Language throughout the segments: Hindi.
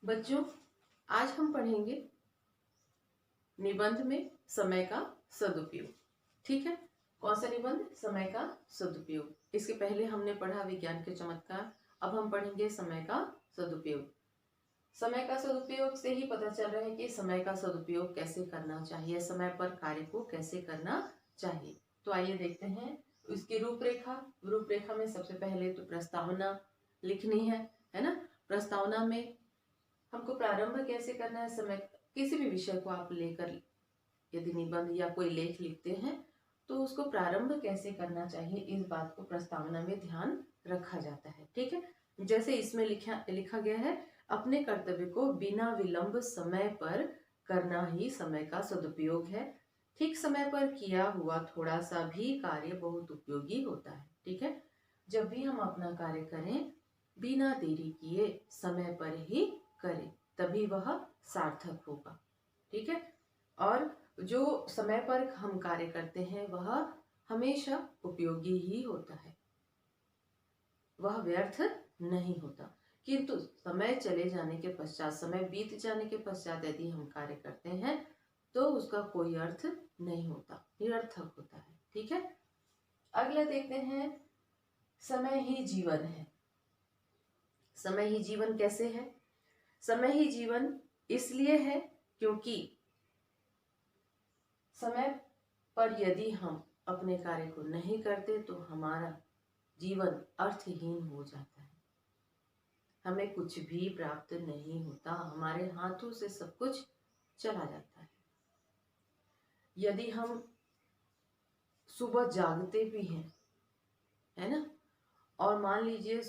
बच्चों, आज हम पढ़ेंगे निबंध में समय का सदुपयोग। ठीक है, कौन सा निबंध? समय का सदुपयोग। इसके पहले हमने पढ़ा विज्ञान के चमत्कार, अब हम पढ़ेंगे समय का सदुपयोग। समय का सदुपयोग से ही पता चल रहा है कि समय का सदुपयोग कैसे करना चाहिए, समय पर कार्य को कैसे करना चाहिए। तो आइए देखते हैं इसकी रूपरेखा। रूपरेखा में सबसे पहले तो प्रस्तावना लिखनी है ना। प्रस्तावना में हमको प्रारंभ कैसे करना है, समय किसी भी विषय को आप लेकर यदि निबंध या कोई लेख लिखते हैं तो उसको प्रारंभ कैसे करना चाहिए, इस बात को प्रस्तावना में ध्यान रखा जाता है। ठीक है, जैसे इसमें लिखा गया है, अपने कर्तव्य को बिना विलंब समय पर करना ही समय का सदुपयोग है। ठीक समय पर किया हुआ थोड़ा सा भी कार्य बहुत उपयोगी होता है। ठीक है, जब भी हम अपना कार्य करें बिना देरी किए समय पर ही करें, तभी वह सार्थक होगा। ठीक है, और जो समय पर हम कार्य करते हैं वह हमेशा उपयोगी ही होता है, वह व्यर्थ नहीं होता। किंतु समय चले जाने के पश्चात, समय बीत जाने के पश्चात यदि हम कार्य करते हैं तो उसका कोई अर्थ नहीं होता, निरर्थक होता है। ठीक है, अगला देखते हैं, समय ही जीवन है। समय ही जीवन कैसे है? समय ही जीवन इसलिए है क्योंकि समय पर यदि हम अपने कार्य को नहीं करते तो हमारा जीवन अर्थहीन हो जाता है, हमें कुछ भी प्राप्त नहीं होता, हमारे हाथों से सब कुछ चला जाता है। यदि हम सुबह जागते भी हैं, है ना, और मान लीजिए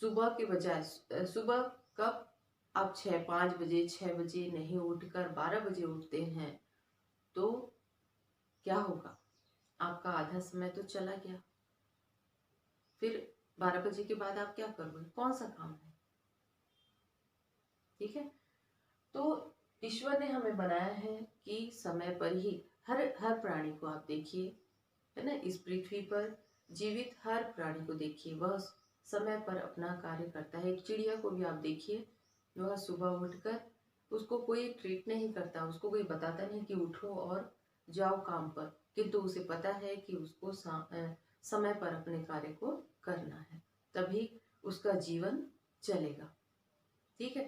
सुबह के बजाय सुबह कब आप 5 बजे 6 बजे नहीं उठकर 12 बजे उठते हैं तो क्या होगा? आपका आधा समय तो चला गया। फिर 12 बजे के बाद आप क्या करोगे? कौन सा काम है? ठीक है, तो ईश्वर ने हमें बनाया है कि समय पर ही हर प्राणी को आप देखिए, है ना, इस पृथ्वी पर जीवित हर प्राणी को देखिए, वह समय पर अपना कार्य करता है। एक चिड़िया को भी आप देखिए, वह सुबह उठकर, उसको कोई ट्रीट नहीं करता, उसको कोई बताता नहीं कि उठो और जाओ काम पर, किंतु उसे पता है कि उसको समय पर अपने कार्य को करना है, तभी उसका जीवन चलेगा। ठीक है,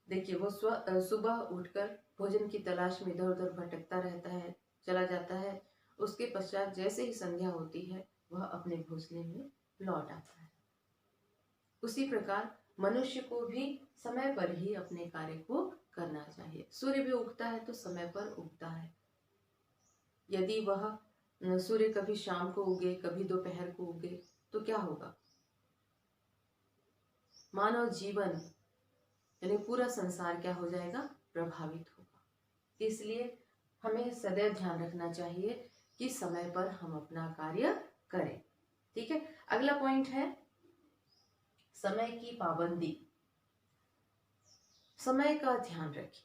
देखिए वो सुबह उठकर भोजन की तलाश में इधर उधर भटकता रहता है, चला जाता है। उसके पश्चात जैसे ही संध्या होती है वह अपने घोंसले में लौट आता है। उसी प्रकार मनुष्य को भी समय पर ही अपने कार्य को करना चाहिए। सूर्य भी उगता है तो समय पर उगता है। यदि वह सूर्य कभी शाम को उगे, कभी दोपहर को उगे, तो क्या होगा? मानव जीवन यानी पूरा संसार क्या हो जाएगा? प्रभावित होगा। इसलिए हमें सदैव ध्यान रखना चाहिए कि समय पर हम अपना कार्य करें। ठीक है, अगला पॉइंट है समय की पाबंदी। समय का ध्यान रखें।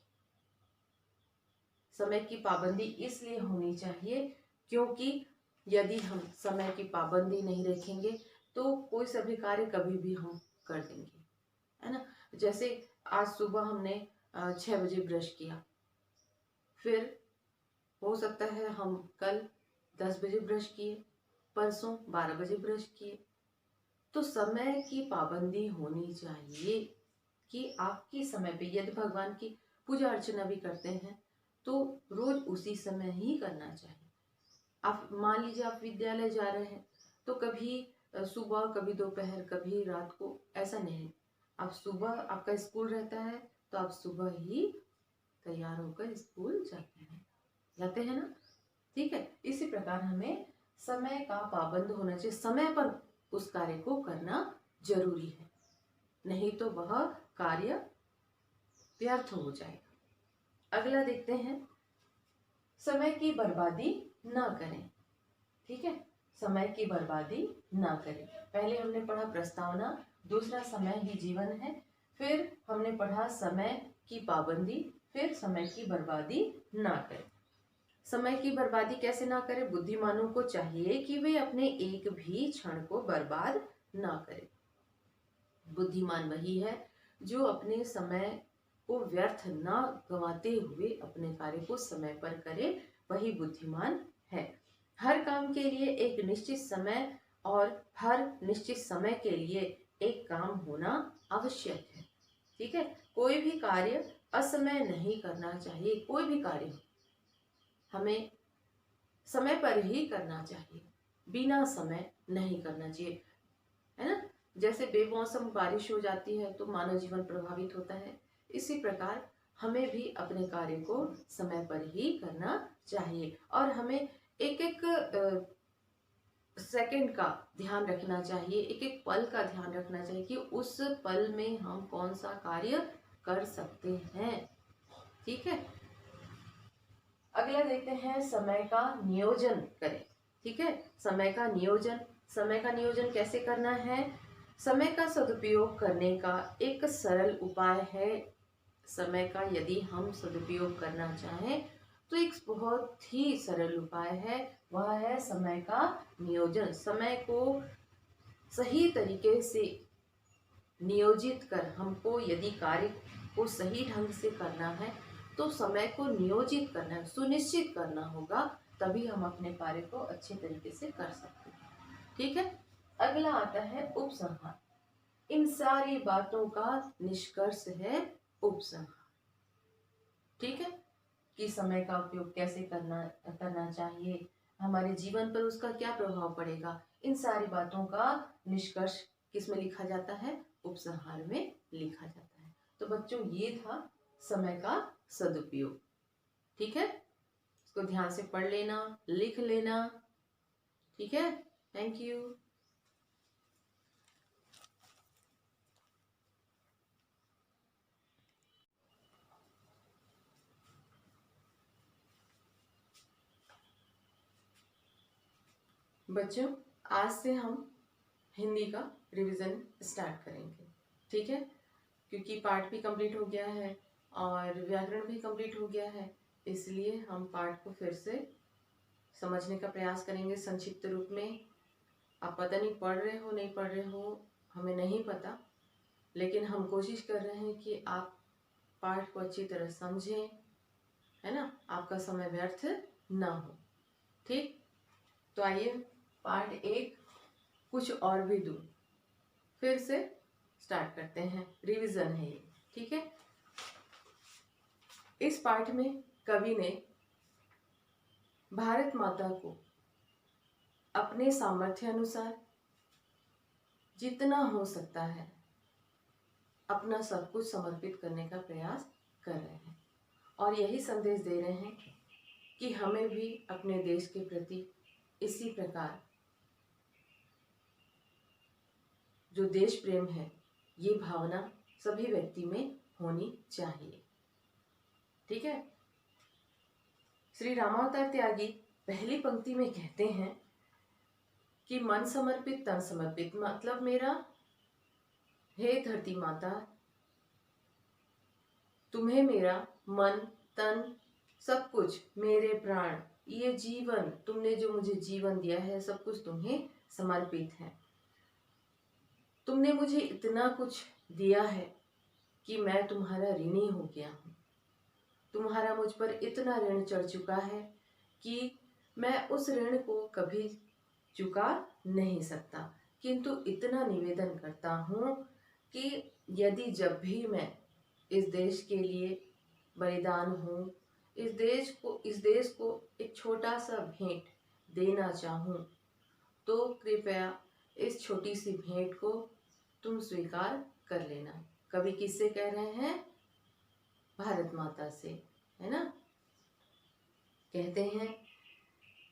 समय की पाबंदी इसलिए होनी चाहिए क्योंकि यदि हम समय की पाबंदी नहीं रखेंगे तो कोई सा भी कार्य कभी भी हम कर देंगे, है ना। जैसे आज सुबह हमने 6 बजे ब्रश किया, फिर हो सकता है हम कल 10 बजे ब्रश किए, परसों 12 बजे ब्रश किए। तो समय की पाबंदी होनी चाहिए कि आपकी समय पे, यदि भगवान की पूजा अर्चना भी करते हैं तो रोज उसी समय ही करना चाहिए। आप मान लीजिए आप विद्यालय जा रहे हैं तो कभी सुबह, कभी दोपहर, कभी रात को, ऐसा नहीं। आप सुबह, आपका स्कूल रहता है तो आप सुबह ही तैयार होकर स्कूल जाते हैं ना। ठीक है, इसी प्रकार हमें समय का पाबंद होना चाहिए, समय पर उस कार्य को करना जरूरी है, नहीं तो वह कार्य व्यर्थ हो जाएगा। अगला देखते हैं, समय की बर्बादी ना करें। ठीक है, समय की बर्बादी ना करें। पहले हमने पढ़ा प्रस्तावना, दूसरा समय ही जीवन है, फिर हमने पढ़ा समय की पाबंदी, फिर समय की बर्बादी ना करें। समय की बर्बादी कैसे ना करें? बुद्धिमानों को चाहिए कि वे अपने एक भी क्षण को बर्बाद ना करें। बुद्धिमान वही है जो अपने समय को व्यर्थ न गंवाते हुए अपने कार्य को समय पर करे, वही बुद्धिमान है। हर काम के लिए एक निश्चित समय और हर निश्चित समय के लिए एक काम होना आवश्यक है। ठीक है, कोई भी कार्य असमय नहीं करना चाहिए। कोई भी कार्य हमें समय पर ही करना चाहिए, बिना समय नहीं करना चाहिए, है ना। जैसे बेमौसम बारिश हो जाती है तो मानव जीवन प्रभावित होता है, इसी प्रकार हमें भी अपने कार्य को समय पर ही करना चाहिए और हमें एक एक सेकंड का ध्यान रखना चाहिए, एक एक पल का ध्यान रखना चाहिए कि उस पल में हम कौन सा कार्य कर सकते हैं। ठीक है, अगला देखते हैं समय का नियोजन करें। ठीक है, समय का नियोजन कैसे करना है। समय का सदुपयोग करने का एक सरल उपाय है। समय का यदि हम सदुपयोग करना चाहें तो एक बहुत ही सरल उपाय है, वह है समय का नियोजन। समय को सही तरीके से नियोजित कर हमको यदि कार्य को सही ढंग से करना है तो समय को नियोजित करना है, सुनिश्चित करना होगा, तभी हम अपने कार्य को अच्छे तरीके से कर सकते हैं। ठीक है, अगला आता है उपसंहार। इन सारी बातों का निष्कर्ष है उपसंहार। ठीक है, कि समय का उपयोग कैसे करना चाहिए, हमारे जीवन पर उसका क्या प्रभाव पड़ेगा, इन सारी बातों का निष्कर्ष किसमें लिखा जाता है, उपसंहार में लिखा जाता है। तो बच्चों ये था समय का सदुपयोग। ठीक है, इसको ध्यान से पढ़ लेना, लिख लेना। ठीक है, थैंक यू। बच्चों आज से हम हिंदी का रिवीजन स्टार्ट करेंगे। ठीक है, क्योंकि पाठ भी कंप्लीट हो गया है और व्याकरण भी कंप्लीट हो गया है, इसलिए हम पाठ को फिर से समझने का प्रयास करेंगे संक्षिप्त रूप में। आप पता नहीं पढ़ रहे हो नहीं पढ़ रहे हो, हमें नहीं पता, लेकिन हम कोशिश कर रहे हैं कि आप पाठ को अच्छी तरह समझें, है ना, आपका समय व्यर्थ ना हो। ठीक, तो आइए पार्ट 1 कुछ और भी दूर फिर से स्टार्ट करते हैं, रिवीजन है ये। ठीक है, इस पाठ में कवि ने भारत माता को अपने सामर्थ्य अनुसार जितना हो सकता है अपना सब कुछ समर्पित करने का प्रयास कर रहे हैं और यही संदेश दे रहे हैं कि हमें भी अपने देश के प्रति इसी प्रकार जो देश प्रेम है, ये भावना सभी व्यक्ति में होनी चाहिए। ठीक है, श्री रामावतार त्यागी पहली पंक्ति में कहते हैं कि मन समर्पित तन समर्पित, मतलब मेरा हे धरती माता, तुम्हें मेरा मन तन सब कुछ, मेरे प्राण, ये जीवन, तुमने जो मुझे जीवन दिया है, सब कुछ तुम्हें समर्पित है। तुमने मुझे इतना कुछ दिया है कि मैं तुम्हारा ऋणी हो गया हूँ। तुम्हारा मुझ पर इतना ऋण चढ़ चुका है कि मैं उस ऋण को कभी चुका नहीं सकता, किंतु इतना निवेदन करता हूँ कि यदि जब भी मैं इस देश के लिए बलिदान हूँ, इस देश को एक छोटा सा भेंट देना चाहूँ, तो कृपया इस छोटी सी भेंट को तुम स्वीकार कर लेना। कवि किससे कह रहे हैं, भारत माता से, है ना। कहते हैं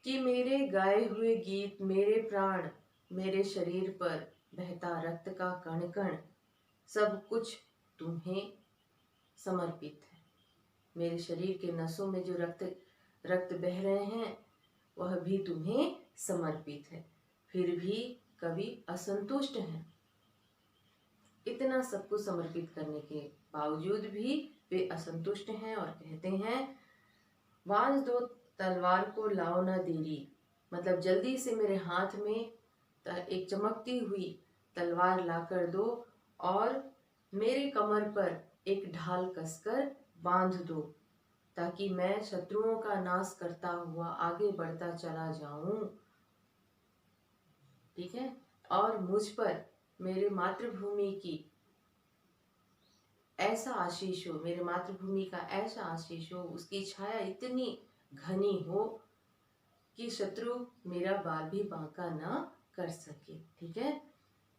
कि मेरे गाए हुए गीत, मेरे प्राण, मेरे शरीर पर बहता रक्त का कण कण, सब कुछ तुम्हें समर्पित है। मेरे शरीर के नसों में जो रक्त बह रहे हैं वह भी तुम्हें समर्पित है। फिर भी कवि असंतुष्ट हैं। इतना सब कुछ समर्पित करने के बावजूद भी वे असंतुष्ट हैं और कहते हैं, वांझ दो तलवार को लाओ ना देरी, मतलब जल्दी से मेरे हाथ में एक चमकती हुई तलवार लाकर दो और मेरे कमर पर एक ढाल कसकर बांध दो, ताकि मैं शत्रुओं का नाश करता हुआ आगे बढ़ता चला जाऊं। ठीक है। और मुझ पर मेरे मातृभूमि की ऐसा आशीष हो, मेरे मातृभूमि का ऐसा आशीष हो, उसकी छाया इतनी घनी हो कि शत्रु मेरा बाल भी बांका ना कर सके। ठीक है।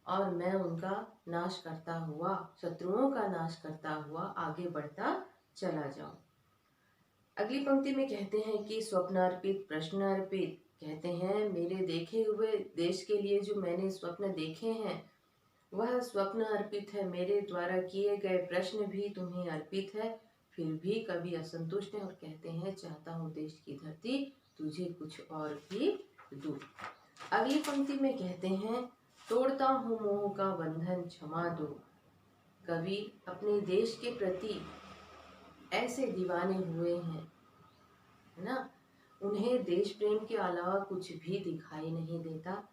और मैं उनका नाश करता हुआ, शत्रुओं का नाश करता हुआ आगे बढ़ता चला जाऊं। अगली पंक्ति में कहते हैं कि स्वप्नार्पित प्रश्न अर्पित, कहते हैं मेरे देखे हुए देश के लिए जो मैंने स्वप्न देखे हैं वह स्वप्न अर्पित है, मेरे द्वारा किए गए प्रश्न भी तुम्हें अर्पित है। फिर भी कवि असंतुष्ट है और कहते हैं चाहता हूँ देश की धरती तुझे कुछ और भी दूं। अगली पंक्ति में कहते हैं तोड़ता हूँ मोह का बंधन क्षमा दो। कवि अपने देश के प्रति ऐसे दीवाने हुए हैं, है ना, उन्हें देश प्रेम के अलावा कुछ भी दिखाई नहीं देता,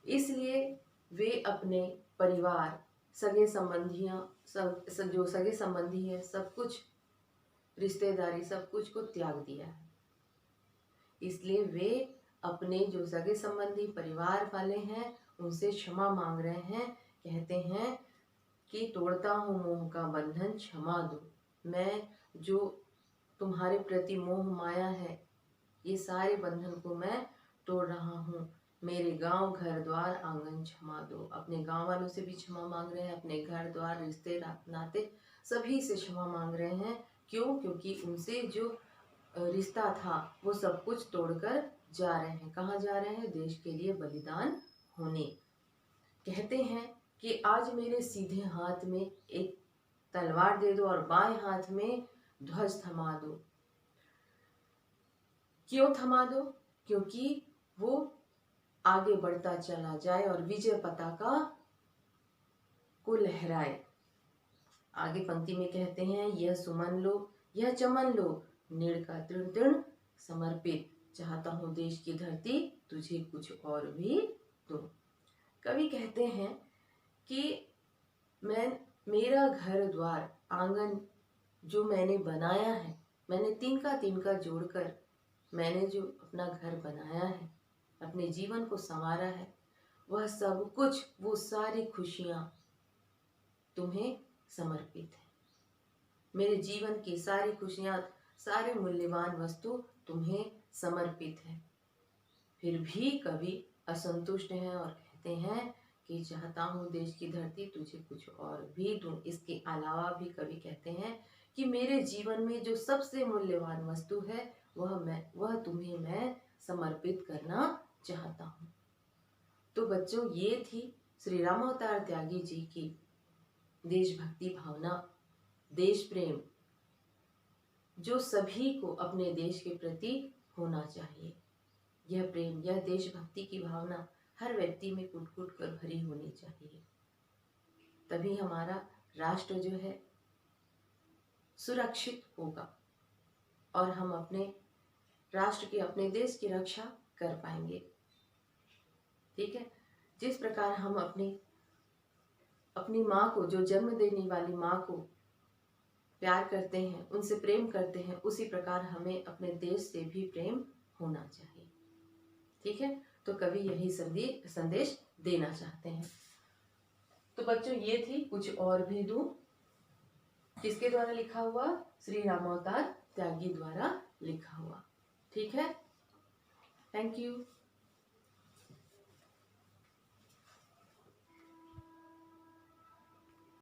इसलिए वे अपने परिवार, सगे संबंधियां, जो सगे संबंधी है, सब कुछ, रिश्तेदारी, सब कुछ को त्याग दिया है। इसलिए वे अपने जो सगे संबंधी परिवार वाले हैं उनसे क्षमा मांग रहे हैं। कहते हैं कि तोड़ता हूँ मोह का बंधन क्षमा दो। मैं जो तुम्हारे प्रति मोह माया है, ये सारे बंधन को मैं तोड़ रहा हूँ। मेरे गांव घर द्वार आंगन क्षमा दो। अपने गांव वालों से भी क्षमा मांग रहे हैं, अपने घर द्वार रिश्ते नाते सभी से क्षमा मांग रहे हैं। क्यों? क्योंकि उनसे जो रिश्ता था वो सब कुछ तोड़कर जा रहे हैं। कहाँ जा रहे हैं? देश के लिए बलिदान होने। कहते हैं कि आज मेरे सीधे हाथ में एक तलवार दे दो और बाएं हाथ में ध्वज थमा दो। क्यों थमा दो? क्योंकि वो आगे बढ़ता चला जाए और विजय पताका को लहराए। आगे पंक्ति में कहते हैं यह सुमन लो, यह चमन लो, नीड़ का तृण तृण समर्पित, चाहता हूँ देश की धरती तुझे कुछ और भी दो। कवि कहते हैं कि मेरा घर द्वार आंगन जो मैंने बनाया है, मैंने तिनका जोड़कर मैंने जो अपना घर बनाया है, अपने जीवन को संवारा है, वह सब कुछ, वो सारी खुशियां तुम्हें समर्पित है। मेरे जीवन की सारी खुशियां, सारे मूल्यवान वस्तु तुम्हें समर्पित है। फिर भी कवि असंतुष्ट हैं और कहते हैं कि चाहता हूँ देश की धरती तुझे कुछ और भी दूं। इसके अलावा भी कवि कहते हैं कि मेरे जीवन में जो सबसे मूल्यवान वस्तु है वह तुम्हें मैं समर्पित करना चाहता हूँ। तो बच्चों, ये थी श्री रामावतार त्यागी जी की देशभक्ति भावना, देश प्रेम, जो सभी को अपने देश के प्रति होना चाहिए। यह प्रेम, यह देशभक्ति की भावना हर व्यक्ति में कुट-कुट कर भरी होनी चाहिए। तभी हमारा राष्ट्र जो है सुरक्षित होगा और हम अपने राष्ट्र की, अपने देश की रक्षा कर पाएंगे। ठीक है। जिस प्रकार हम अपनी माँ को, जो जन्म देने वाली माँ को प्यार करते हैं, उनसे प्रेम करते हैं, उसी प्रकार हमें अपने देश से भी प्रेम होना चाहिए। ठीक है। तो कवि यही संदेश देना चाहते हैं। तो बच्चों, ये थी कुछ और भी दूं, किसके द्वारा लिखा हुआ? श्री रामावतार त्यागी द्वारा लिखा हुआ। ठीक है। Thank you.